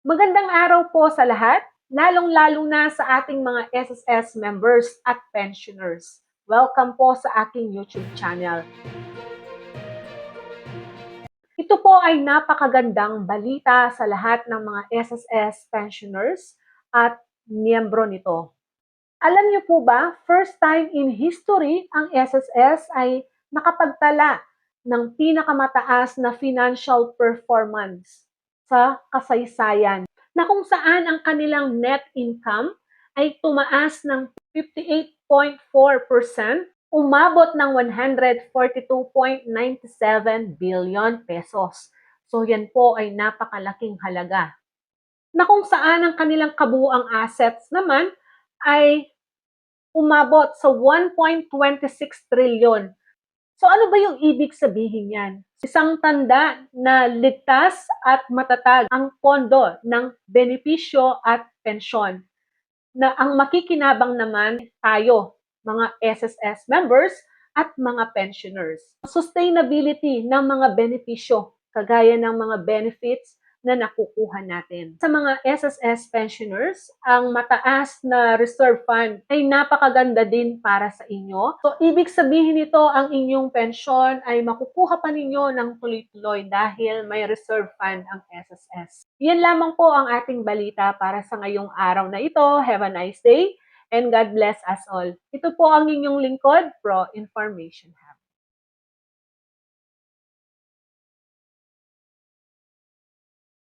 Magandang araw po sa lahat, lalong-lalo na sa ating mga SSS members at pensioners. Welcome po sa aking YouTube channel. Ito po ay napakagandang balita sa lahat ng mga SSS pensioners at miyembro nito. Alam niyo po ba, first time in history ang SSS ay nakapagtala ng pinakamataas na financial performance sa kasaysayan, na kung saan ang kanilang net income ay tumaas ng 58.4%, umabot ng 142.97 billion pesos. So yan po ay napakalaking halaga. Na kung saan ang kanilang kabuuang assets naman ay umabot sa 1.26 trillion. So ano ba yung ibig sabihin yan? Isang tanda na ligtas at matatag ang pondo ng benepisyo at pensyon, na ang makikinabang naman tayo, mga SSS members at mga pensioners. Sustainability ng mga benepisyo, kagaya ng mga benefits na nakukuha natin. Sa mga SSS pensioners, ang mataas na reserve fund ay napakaganda din para sa inyo. So, ibig sabihin nito, ang inyong pensyon ay makukuha pa ninyo ng tuloy-tuloy dahil may reserve fund ang SSS. Yan lamang po ang ating balita para sa ngayong araw na ito. Have a nice day and God bless us all. Ito po ang inyong lingkod, Pro Information Hub.